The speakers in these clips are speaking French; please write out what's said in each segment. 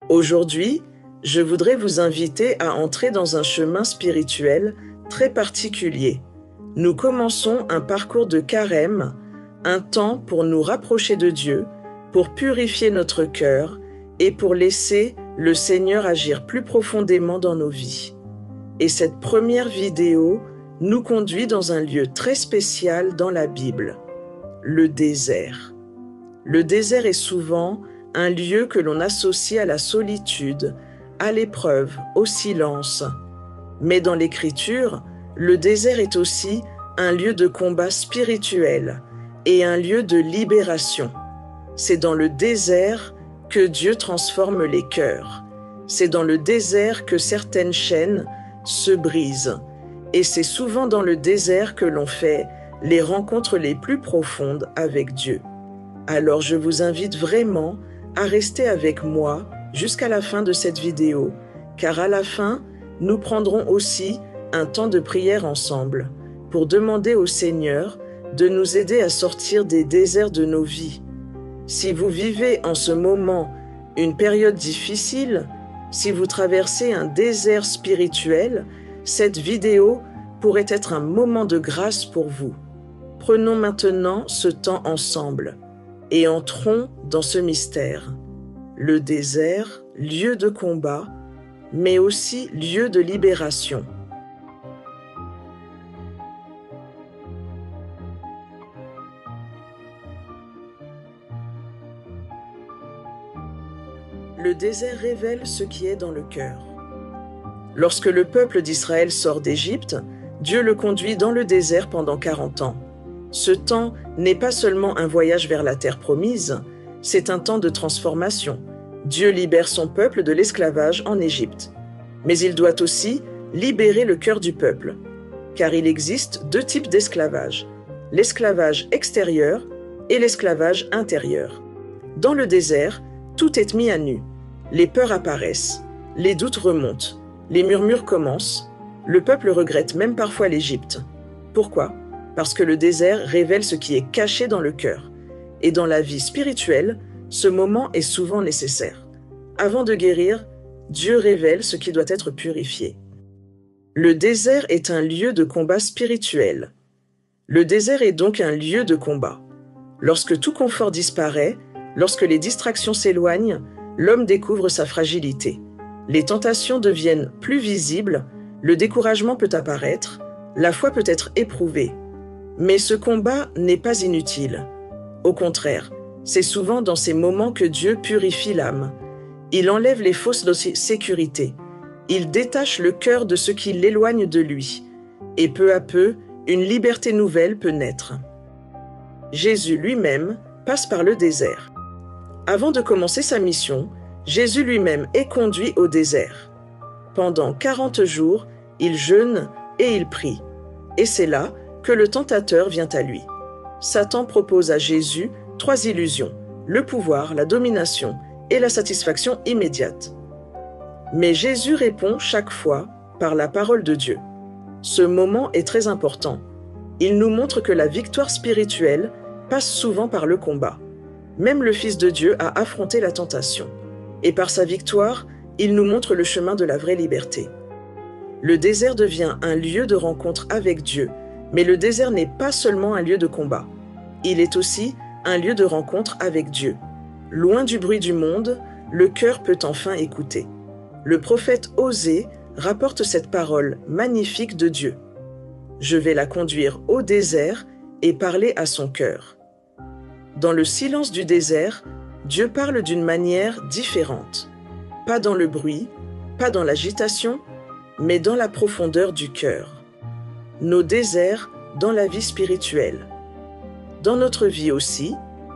Aujourd'hui, je voudrais vous inviter à entrer dans un chemin spirituel très particulier. Nous commençons un parcours de carême, un temps pour nous rapprocher de Dieu, pour purifier notre cœur et pour laisser le Seigneur agir plus profondément dans nos vies. Et cette première vidéo nous conduit dans un lieu très spécial dans la Bible, le désert. Le désert est souvent un lieu que l'on associe à la solitude, à l'épreuve, au silence. Mais dans l'Écriture, le désert est aussi un lieu de combat spirituel et un lieu de libération. C'est dans le désert que Dieu transforme les cœurs. C'est dans le désert que certaines chaînes se brisent. Et c'est souvent dans le désert que l'on fait les rencontres les plus profondes avec Dieu. Alors je vous invite vraiment à rester avec moi jusqu'à la fin de cette vidéo, car à la fin, nous prendrons aussi un temps de prière ensemble pour demander au Seigneur de nous aider à sortir des déserts de nos vies. Si vous vivez en ce moment une période difficile, si vous traversez un désert spirituel, cette vidéo pourrait être un moment de grâce pour vous. Prenons maintenant ce temps ensemble et entrons dans ce mystère. Le désert, lieu de combat, mais aussi lieu de libération. Le désert révèle ce qui est dans le cœur. Lorsque le peuple d'Israël sort d'Égypte, Dieu le conduit dans le désert pendant 40 ans. Ce temps n'est pas seulement un voyage vers la terre promise, c'est un temps de transformation. Dieu libère son peuple de l'esclavage en Égypte. Mais il doit aussi libérer le cœur du peuple, car il existe deux types d'esclavage, l'esclavage extérieur et l'esclavage intérieur. Dans le désert, tout est mis à nu. Les peurs apparaissent, les doutes remontent, les murmures commencent. Le peuple regrette même parfois l'Égypte. Pourquoi ? Parce que le désert révèle ce qui est caché dans le cœur. Et dans la vie spirituelle, ce moment est souvent nécessaire. Avant de guérir, Dieu révèle ce qui doit être purifié. Le désert est un lieu de combat spirituel. Le désert est donc un lieu de combat. Lorsque tout confort disparaît, lorsque les distractions s'éloignent, l'homme découvre sa fragilité. Les tentations deviennent plus visibles, le découragement peut apparaître, la foi peut être éprouvée. Mais ce combat n'est pas inutile. Au contraire, c'est souvent dans ces moments que Dieu purifie l'âme. Il enlève les fausses sécurités. Il détache le cœur de ce qui l'éloigne de lui. Et peu à peu, une liberté nouvelle peut naître. Jésus lui-même passe par le désert. Avant de commencer sa mission, Jésus lui-même est conduit au désert. Pendant 40 jours, il jeûne et il prie. Et c'est là que le tentateur vient à lui. Satan propose à Jésus 3 illusions, le pouvoir, la domination et la satisfaction immédiate. Mais Jésus répond chaque fois par la parole de Dieu. Ce moment est très important. Il nous montre que la victoire spirituelle passe souvent par le combat. Même le Fils de Dieu a affronté la tentation. Et par sa victoire, il nous montre le chemin de la vraie liberté. Le désert devient un lieu de rencontre avec Dieu, mais le désert n'est pas seulement un lieu de combat. Il est aussi un lieu de rencontre avec Dieu. Loin du bruit du monde, le cœur peut enfin écouter. Le prophète Osée rapporte cette parole magnifique de Dieu. « Je vais la conduire au désert et parler à son cœur. » Dans le silence du désert, Dieu parle d'une manière différente. Pas dans le bruit, pas dans l'agitation, mais dans la profondeur du cœur. Nos déserts dans la vie spirituelle. Dans notre vie aussi,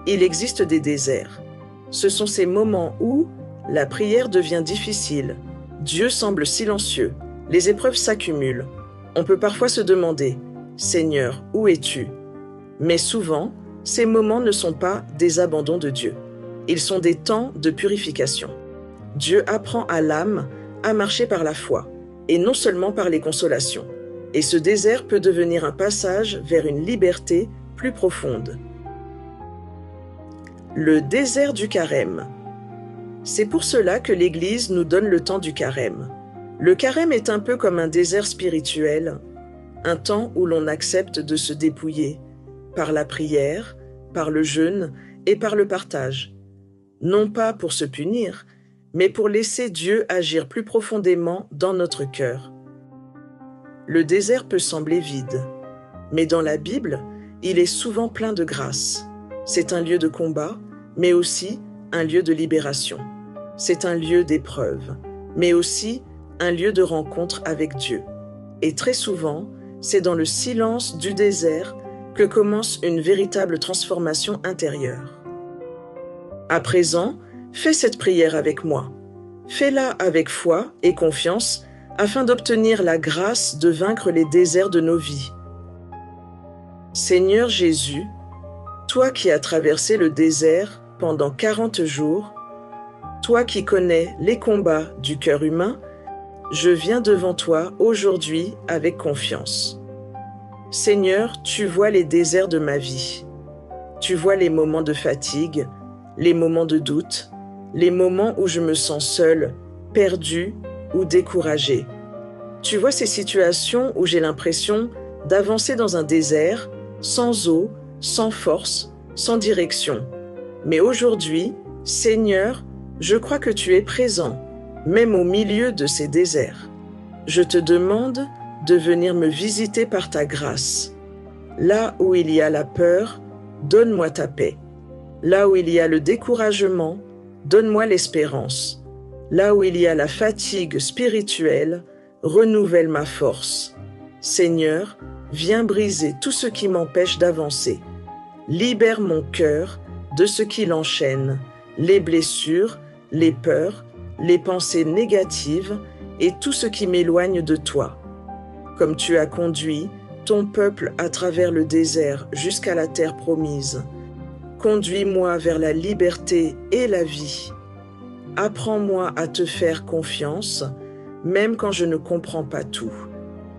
il existe des déserts. Ce sont ces moments où la prière devient difficile, Dieu semble silencieux, les épreuves s'accumulent. On peut parfois se demander « Seigneur, où es-tu » Mais souvent, ces moments ne sont pas des abandons de Dieu. Ils sont des temps de purification. Dieu apprend à l'âme à marcher par la foi, et non seulement par les consolations. Et ce désert peut devenir un passage vers une liberté plus profonde. Le désert du carême. C'est pour cela que l'Église nous donne le temps du carême. Le carême est un peu comme un désert spirituel, un temps où l'on accepte de se dépouiller, par la prière, par le jeûne et par le partage. Non pas pour se punir, mais pour laisser Dieu agir plus profondément dans notre cœur. Le désert peut sembler vide, mais dans la Bible, il est souvent plein de grâce. C'est un lieu de combat, mais aussi un lieu de libération. C'est un lieu d'épreuve, mais aussi un lieu de rencontre avec Dieu. Et très souvent, c'est dans le silence du désert que commence une véritable transformation intérieure. À présent, fais cette prière avec moi. Fais-la avec foi et confiance afin d'obtenir la grâce de vaincre les déserts de nos vies. Seigneur Jésus, toi qui as traversé le désert pendant 40 jours, toi qui connais les combats du cœur humain, je viens devant toi aujourd'hui avec confiance. Seigneur, tu vois les déserts de ma vie. Tu vois les moments de fatigue, les moments de doute, les moments où je me sens seul, perdu ou découragé. Tu vois ces situations où j'ai l'impression d'avancer dans un désert, sans eau, sans force, sans direction. Mais aujourd'hui, Seigneur, je crois que tu es présent, même au milieu de ces déserts. Je te demande de venir me visiter par ta grâce. Là où il y a la peur, donne-moi ta paix. Là où il y a le découragement, donne-moi l'espérance. Là où il y a la fatigue spirituelle, renouvelle ma force. Seigneur, viens briser tout ce qui m'empêche d'avancer. Libère mon cœur de ce qui l'enchaîne, les blessures, les peurs, les pensées négatives et tout ce qui m'éloigne de toi. Comme tu as conduit ton peuple à travers le désert jusqu'à la terre promise, conduis-moi vers la liberté et la vie. Apprends-moi à te faire confiance, même quand je ne comprends pas tout.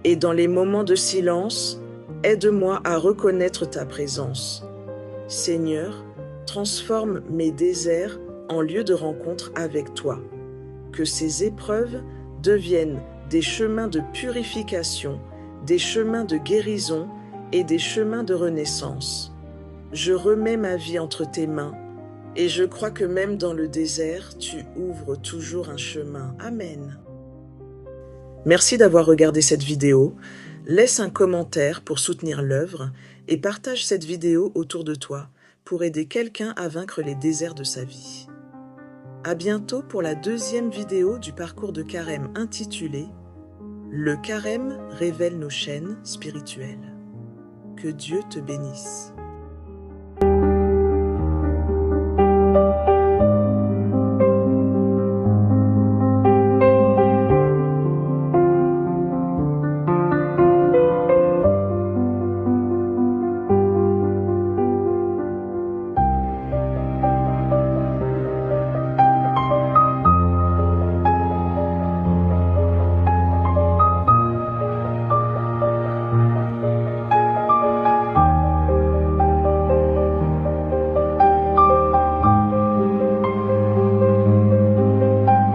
Et dans les moments de silence, aide-moi à reconnaître ta présence. Seigneur, transforme mes déserts en lieu de rencontre avec toi. Que ces épreuves deviennent des chemins de purification, des chemins de guérison et des chemins de renaissance. Je remets ma vie entre tes mains et je crois que même dans le désert, tu ouvres toujours un chemin. Amen. Merci d'avoir regardé cette vidéo. Laisse un commentaire pour soutenir l'œuvre et partage cette vidéo autour de toi pour aider quelqu'un à vaincre les déserts de sa vie. À bientôt pour la deuxième vidéo du parcours de carême intitulée « Le carême révèle nos chaînes spirituelles ». Que Dieu te bénisse.